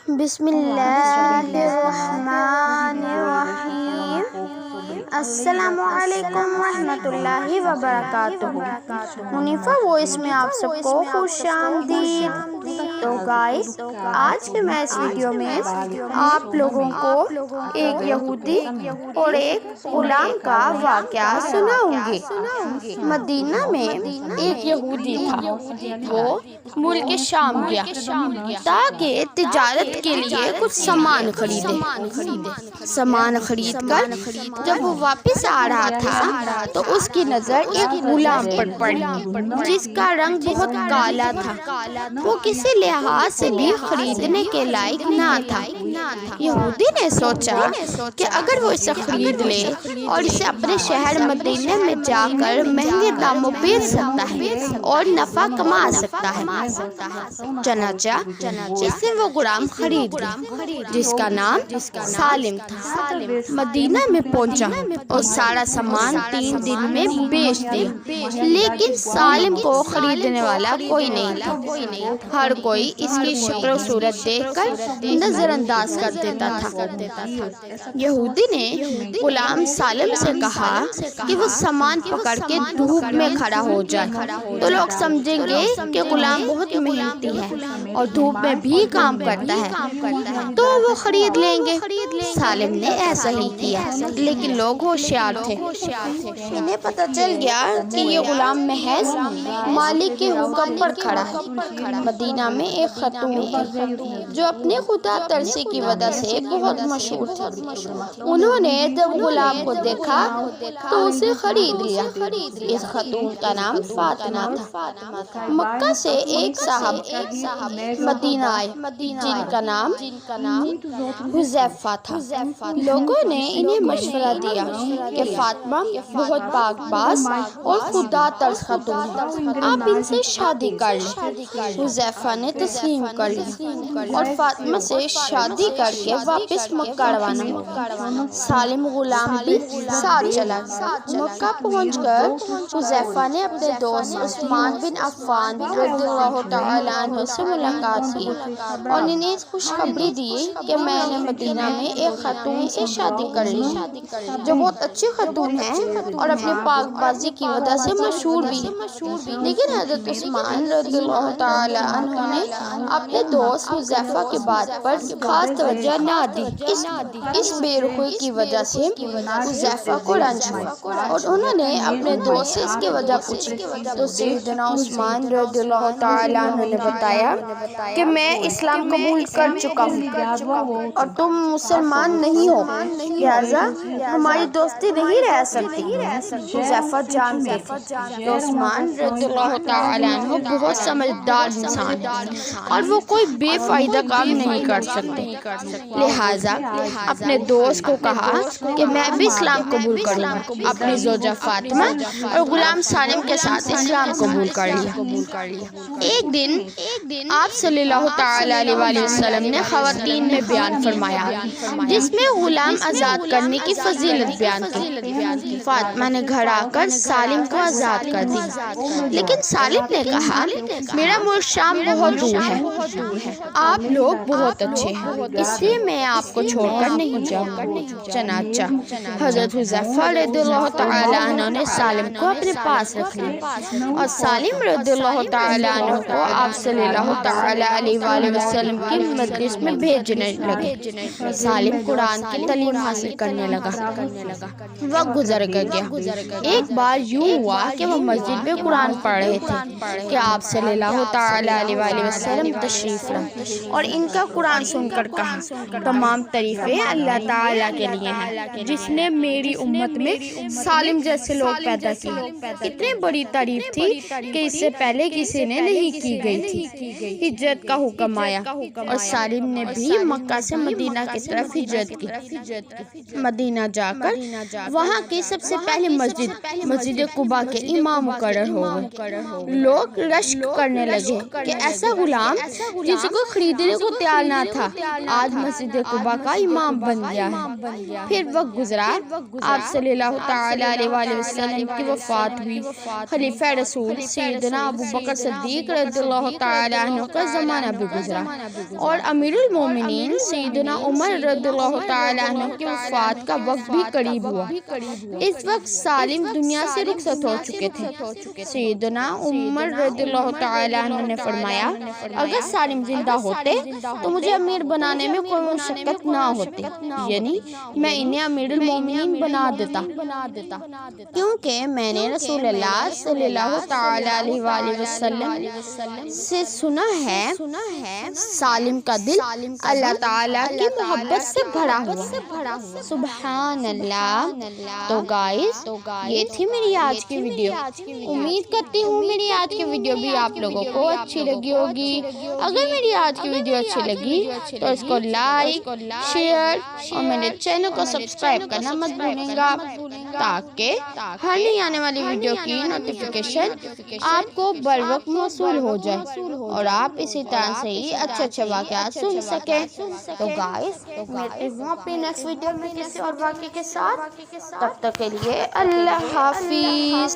بسم اللہ الرحمن الرحیم۔ السلام علیکم ورحمۃ اللہ وبرکاتہ۔ منیفہ وائس میں آپ سب کو خوش آمدید۔ تو گائز، آج کے میں اس ویڈیو میں آپ لوگوں کو ایک یہودی اور ایک غلام کا واقعہ سناؤں گی۔ مدینہ میں ایک یہودی تھا۔ وہ ملک شام گیا تاکہ تجارت کے لیے کچھ سامان خریدے۔ سامان خرید کر جب وہ واپس آ رہا تھا تو اس کی نظر ایک غلام پر پڑی جس کا رنگ بہت کالا تھا۔ وہ کسی لحاظ سے بھی خریدنے کے لائق نہ تھا۔ یہودی نے سوچا کہ اگر وہ اسے خرید لے اور اسے اپنے شہر مدینہ میں جا کر مہنگے داموں بیچ سکتا ہے اور نفع کما سکتا ہے، چنانچہ اس نے وہ غلام خرید لی جس کا نام سالم تھا۔ مدینہ میں پہنچا اور سارا سامان 3 دن میں بیچ دیا، لیکن سالم کو خریدنے والا کوئی نہیں تھا۔ ہر کوئی اس کی شکل و صورت دیکھ کر نظر انداز کر دیتا تھا۔ یہودی نے غلام سالم سے کہا کہ وہ سامان پکڑ کے دھوپ میں کھڑا ہو جائے تو لوگ سمجھیں گے کہ غلام بہت محنتی ہے اور دھوپ میں بھی کام کرتا ہے تو وہ خرید لیں گے۔ سالم نے ایسا ہی کیا، لیکن لوگ ہوشیار تھے۔ انہیں پتہ چل گیا کہ یہ غلام محض مالک کے حکم پر کھڑا ہے۔ مدینہ میں ایک خاتون تھی جو اپنے خدا ترسی کی وجہ سے بہت مشہور تھی۔ انہوں نے جب غلام کو دیکھا تو اسے خرید لیا۔ اس خاتون کا نام فاطمہ تھا۔ مکہ سے ایک صاحب مدینہ آئے جن کا نام حذیفہ تھا۔ لوگوں نے انہیں مشورہ دیا کہ فاطمہ بہت پاک باز اور خدا ترس خاتون ہے، آپ ان سے شادی کر لیں۔ حذیفہ نے تسلیم کر لی اور فاطمہ سے شادی کر کے واپس مکہ روانہ ہو۔ سالم غلام بھی ساتھ چلا۔ مکہ پہنچ کر حذیفہ نے اپنے دوست عثمان بن عفان رضی اللہ تعالی عنہ سے ملاقات کی اور انہیں خوشخبری دی کہ میں نے مدینہ میں ایک خاتون سے شادی کر لی جو بہت اچھی خاتون ہے اور اپنے پاک بازی کی وجہ سے مشہور بھی ہے۔ لیکن حضرت عثمان رضی اللہ تعالی عنہ نے اپنے دوست حذیفہ کی بات پر خاص توجہ نہ دی۔ اس بے رخی کی وجہ سے حذیفہ کو رنج ہوا اور انہوں نے اپنے دوست سے اس کی وجہ پوچھی تو سیدنا عثمان رضی اللہ تعالی عنہ نے بتایا کہ میں اسلام قبول کر چکا ہوں اور تم مسلمان نہیں ہو، لہذا ہماری دوستی نہیں رہ سکتی۔ حذیفہ جانتے تھے کہ عثمان رضی اللہ تعالی عنہ بہت سمجھدار انسان اور وہ کوئی بے فائدہ کام نہیں کر سکتے، لہذا اپنے دوست کو کہا کہ میں بھی اسلام قبول کروں گا۔ اپنی زوجہ فاطمہ اور غلام سالم کے ساتھ اسلام قبول کر لیا۔ ایک دن آپ صلی اللہ تعالی علیہ وسلم نے خواتین میں بیان فرمایا جس میں غلام آزاد کرنے کی فضیلت بیان کی۔ فاطمہ نے گھر آ کر سالم کو آزاد کر دی، لیکن سالم نے کہا میرا ملک شام بہت دور ہے، آپ لوگ بہت اچھے ہیں، اس لیے میں آپ کو چھوڑ کر نہیں جاؤں گا۔ چنانچہ حضرت حذیفہ رضی اللہ تعالی عنہ نے سالم کو اپنے پاس رکھ لیا اور سالم رضی اللہ تعالی عنہ کو آپ صلی اللہ تعالی علیہ وآلہ وسلم کی مجلس میں بھیجنے لگے۔ سالم قرآن کی تعلیم حاصل کرنے لگا۔ وقت گزر گیا۔ ایک بار یوں ہوا کہ وہ مسجد میں قرآن پڑھ رہے تھے کہ آپ صلی اللہ تعالی علیہ وآلہ وسلم تشریف لائے اور ان کا قرآن سن کر کہا تمام تعریفیں اللہ تعالیٰ کے لیے ہیں جس نے میری امت میں سالم جیسے لوگ پیدا کیے۔ اتنی بڑی تعریف تھی کہ اس سے پہلے کسی نے نہیں کی گئی تھی۔ ہجرت کا حکم آیا اور سالم نے بھی مکہ سے مدینہ کی طرف ہجرت کی۔ مدینہ جا کر وہاں کی سب سے پہلی مسجد قباء کے امام مقرر ہو گئے۔ لوگ رشک کرنے لگے کہ ایسا غلام جسے کوئی خریدنے کو تیار نہ تھا آج مسجد قباء کا امام بن گیا ہے۔ پھر وقت گزرا، آپ صلی اللہ تعالی علیہ وآلہ وسلم کی وفات ہوئی، خلیفہ رسول سیدنا ابو بکر صدیق رضی اللہ تعالی عنہ کا زمانہ بھی گزرا اور امیر المومنین سیدنا عمر رضی اللہ تعالی عنہ کی وفات کا وقت بھی قریب ہوا۔ اس وقت سالم دنیا سے رخصت ہو چکے تھے۔ سیدنا عمر رضی اللہ تعالی عنہ نے فرمایا اگر سالم زندہ ہوتے تو مجھے امیر بنانے میں کوئی مشقت نہ ہوتی، یعنی میں انہیں امیر المومنین بنا دیتا، کیونکہ میں نے رسول اللہ صلی اللہ تعالی علیہ وآلہ وسلم سے سنا ہے سالم کا دل اللہ تعالیٰ کی محبت سے بھرا ہوا۔ سبحان اللہ۔ تو گائز یہ تھی میری آج کی ویڈیو۔ امید کرتی ہوں میری آج کی ویڈیو بھی آپ لوگوں کو اچھی لگی ہوگی۔ اگر میری آج کی ویڈیو اچھی لگی تو اس کو لائک، شیئر اور میرے چینل کو سبسکرائب کرنا مت بھولیے گا تاکہ ہر نئی آنے والی ویڈیو کی نوٹیفیکیشن آپ کو بر وقت موصول ہو جائے اور آپ اسی طرح سے ہی اچھے واقعات سن سکیں۔ تو گائز ملتے ہوں اپنی نیکسٹ ویڈیو میں کسی اور واقعے کے ساتھ، تب تک کے لیے اللہ حافظ۔